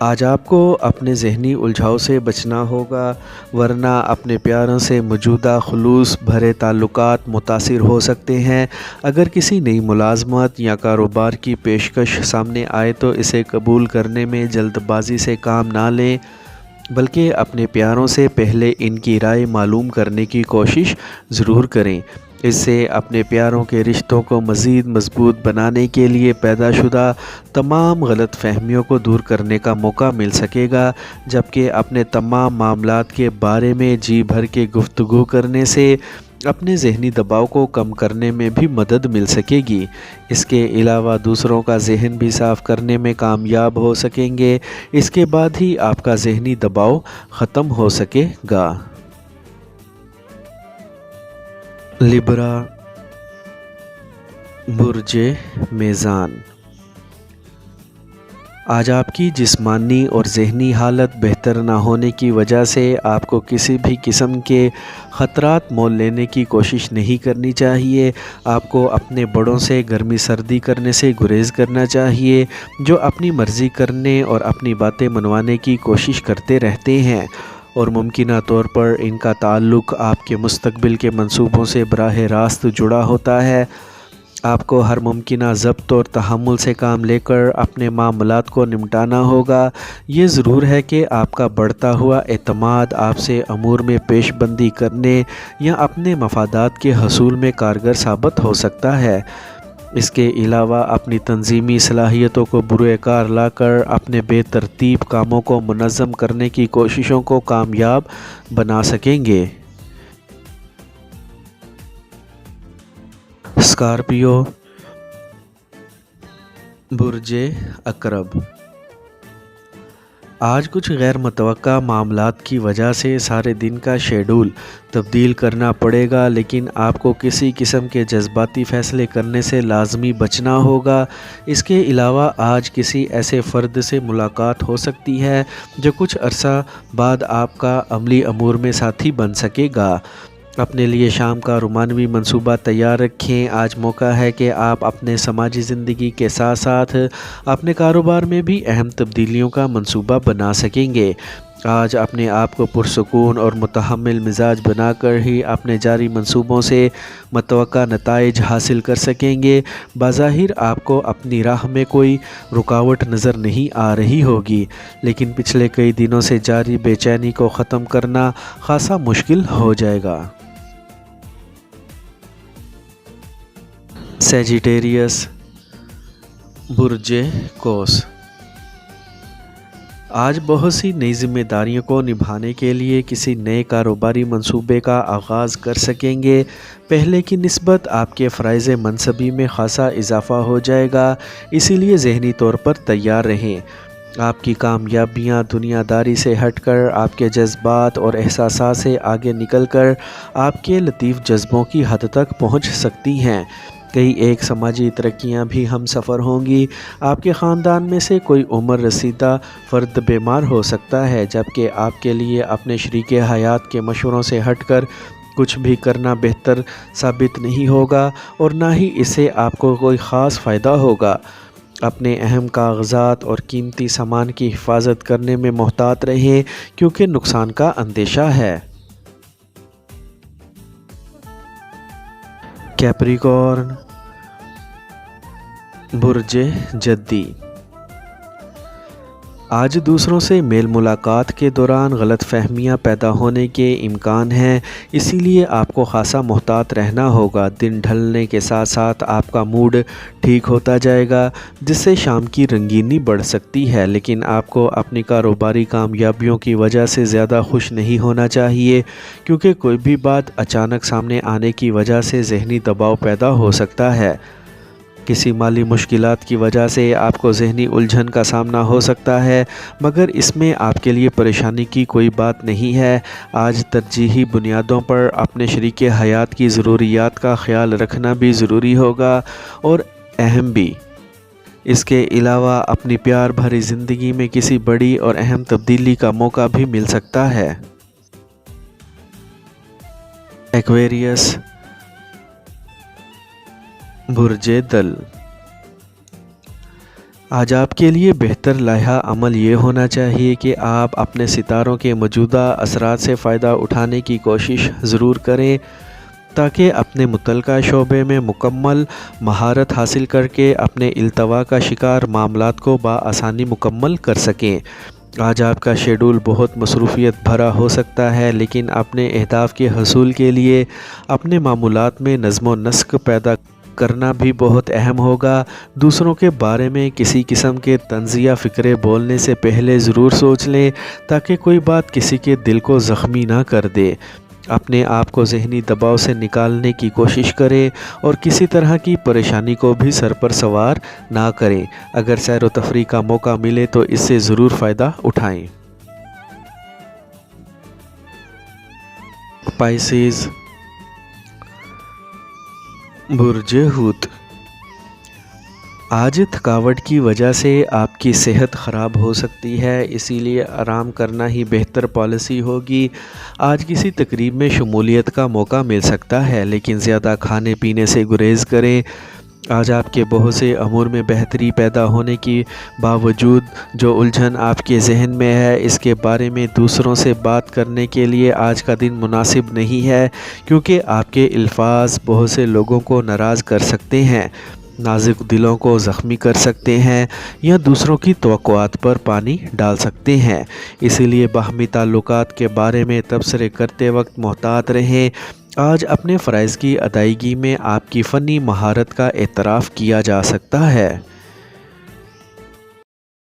آج آپ کو اپنے ذہنی الجھاؤ سے بچنا ہوگا، ورنہ اپنے پیاروں سے موجودہ خلوص بھرے تعلقات متاثر ہو سکتے ہیں۔ اگر کسی نئی ملازمت یا کاروبار کی پیشکش سامنے آئے تو اسے قبول کرنے میں جلد بازی سے کام نہ لیں، بلکہ اپنے پیاروں سے پہلے ان کی رائے معلوم کرنے کی کوشش ضرور کریں۔ اس سے اپنے پیاروں کے رشتوں کو مزید مضبوط بنانے کے لیے پیدا شدہ تمام غلط فہمیوں کو دور کرنے کا موقع مل سکے گا، جبکہ اپنے تمام معاملات کے بارے میں جی بھر کے گفتگو کرنے سے اپنے ذہنی دباؤ کو کم کرنے میں بھی مدد مل سکے گی۔ اس کے علاوہ دوسروں کا ذہن بھی صاف کرنے میں کامیاب ہو سکیں گے۔ اس کے بعد ہی آپ کا ذہنی دباؤ ختم ہو سکے گا۔ لبرا، برج میزان۔ آج آپ کی جسمانی اور ذہنی حالت بہتر نہ ہونے کی وجہ سے آپ کو کسی بھی قسم کے خطرات مول لینے کی کوشش نہیں کرنی چاہیے۔ آپ کو اپنے بڑوں سے گرمی سردی کرنے سے گریز کرنا چاہیے، جو اپنی مرضی کرنے اور اپنی باتیں منوانے کی کوشش کرتے رہتے ہیں، اور ممکنہ طور پر ان کا تعلق آپ کے مستقبل کے منصوبوں سے براہ راست جڑا ہوتا ہے۔ آپ کو ہر ممکنہ ضبط اور تحمل سے کام لے کر اپنے معاملات کو نمٹانا ہوگا۔ یہ ضرور ہے کہ آپ کا بڑھتا ہوا اعتماد آپ سے امور میں پیش بندی کرنے یا اپنے مفادات کے حصول میں کارگر ثابت ہو سکتا ہے۔ اس کے علاوہ اپنی تنظیمی صلاحیتوں کو بروئے کار لا کر اپنے بے ترتیب کاموں کو منظم کرنے کی کوششوں کو کامیاب بنا سکیں گے۔ اسکارپیو، برج عقرب۔ آج کچھ غیر متوقع معاملات کی وجہ سے سارے دن کا شیڈول تبدیل کرنا پڑے گا، لیکن آپ کو کسی قسم کے جذباتی فیصلے کرنے سے لازمی بچنا ہوگا۔ اس کے علاوہ آج کسی ایسے فرد سے ملاقات ہو سکتی ہے جو کچھ عرصہ بعد آپ کا عملی امور میں ساتھی بن سکے گا۔ اپنے لیے شام کا رومانوی منصوبہ تیار رکھیں۔ آج موقع ہے کہ آپ اپنے سماجی زندگی کے ساتھ ساتھ اپنے کاروبار میں بھی اہم تبدیلیوں کا منصوبہ بنا سکیں گے۔ آج اپنے آپ کو پرسکون اور متحمل مزاج بنا کر ہی اپنے جاری منصوبوں سے متوقع نتائج حاصل کر سکیں گے۔ بظاہر آپ کو اپنی راہ میں کوئی رکاوٹ نظر نہیں آ رہی ہوگی، لیکن پچھلے کئی دنوں سے جاری بے چینی کو ختم کرنا خاصا مشکل ہو جائے گا۔ سیجیٹیریس، برج قوس۔ آج بہت سی نئی ذمہ داریوں کو نبھانے کے لیے کسی نئے کاروباری منصوبے کا آغاز کر سکیں گے۔ پہلے کی نسبت آپ کے فرائض منصبی میں خاصا اضافہ ہو جائے گا، اسی لیے ذہنی طور پر تیار رہیں۔ آپ کی کامیابیاں دنیا داری سے ہٹ کر آپ کے جذبات اور احساسات سے آگے نکل کر آپ کے لطیف جذبوں کی حد تک پہنچ سکتی ہیں۔ کئی ایک سماجی ترقیاں بھی ہم سفر ہوں گی۔ آپ کے خاندان میں سے کوئی عمر رسیدہ فرد بیمار ہو سکتا ہے، جبکہ آپ کے لیے اپنے شریک حیات کے مشوروں سے ہٹ کر کچھ بھی کرنا بہتر ثابت نہیں ہوگا، اور نہ ہی اس سے آپ کو کوئی خاص فائدہ ہوگا۔ اپنے اہم کاغذات اور قیمتی سامان کی حفاظت کرنے میں محتاط رہیں، کیونکہ نقصان کا اندیشہ ہے۔ کیپریکارن، برج جدی۔ آج دوسروں سے میل ملاقات کے دوران غلط فہمیاں پیدا ہونے کے امکان ہیں، اسی لیے آپ کو خاصا محتاط رہنا ہوگا۔ دن ڈھلنے کے ساتھ ساتھ آپ کا موڈ ٹھیک ہوتا جائے گا، جس سے شام کی رنگینی بڑھ سکتی ہے، لیکن آپ کو اپنی کاروباری کامیابیوں کی وجہ سے زیادہ خوش نہیں ہونا چاہیے، کیونکہ کوئی بھی بات اچانک سامنے آنے کی وجہ سے ذہنی دباؤ پیدا ہو سکتا ہے۔ کسی مالی مشکلات کی وجہ سے آپ کو ذہنی الجھن کا سامنا ہو سکتا ہے، مگر اس میں آپ کے لیے پریشانی کی کوئی بات نہیں ہے۔ آج ترجیحی بنیادوں پر اپنے شریک حیات کی ضروریات کا خیال رکھنا بھی ضروری ہوگا اور اہم بھی۔ اس کے علاوہ اپنی پیار بھری زندگی میں کسی بڑی اور اہم تبدیلی کا موقع بھی مل سکتا ہے۔ ایکویریس، برج دل۔ آج آپ کے لیے بہتر لائحہ عمل یہ ہونا چاہیے کہ آپ اپنے ستاروں کے موجودہ اثرات سے فائدہ اٹھانے کی کوشش ضرور کریں تاکہ اپنے متعلقہ شعبے میں مکمل مہارت حاصل کر کے اپنے التوا کا شکار معاملات کو بآسانی مکمل کر سکیں۔ آج آپ کا شیڈول بہت مصروفیت بھرا ہو سکتا ہے، لیکن اپنے اہداف کے حصول کے لیے اپنے معمولات میں نظم و نسق پیدا کرنا بھی بہت اہم ہوگا۔ دوسروں کے بارے میں کسی قسم کے طنزیہ فکرے بولنے سے پہلے ضرور سوچ لیں تاکہ کوئی بات کسی کے دل کو زخمی نہ کر دے۔ اپنے آپ کو ذہنی دباؤ سے نکالنے کی کوشش کریں اور کسی طرح کی پریشانی کو بھی سر پر سوار نہ کریں۔ اگر سیر و تفریح کا موقع ملے تو اس سے ضرور فائدہ اٹھائیں۔ پائسیز، برج حوت، آج تھکاوٹ کی وجہ سے آپ کی صحت خراب ہو سکتی ہے، اسی لیے آرام کرنا ہی بہتر پالیسی ہوگی۔ آج کسی تقریب میں شمولیت کا موقع مل سکتا ہے، لیکن زیادہ کھانے پینے سے گریز کریں۔ آج آپ کے بہت سے امور میں بہتری پیدا ہونے کی باوجود جو الجھن آپ کے ذہن میں ہے، اس کے بارے میں دوسروں سے بات کرنے کے لیے آج کا دن مناسب نہیں ہے، کیونکہ آپ کے الفاظ بہت سے لوگوں کو ناراض کر سکتے ہیں، نازک دلوں کو زخمی کر سکتے ہیں یا دوسروں کی توقعات پر پانی ڈال سکتے ہیں۔ اسی لیے باہمی تعلقات کے بارے میں تبصرے کرتے وقت محتاط رہیں۔ آج اپنے فرائض کی ادائیگی میں آپ کی فنی مہارت کا اعتراف کیا جا سکتا ہے۔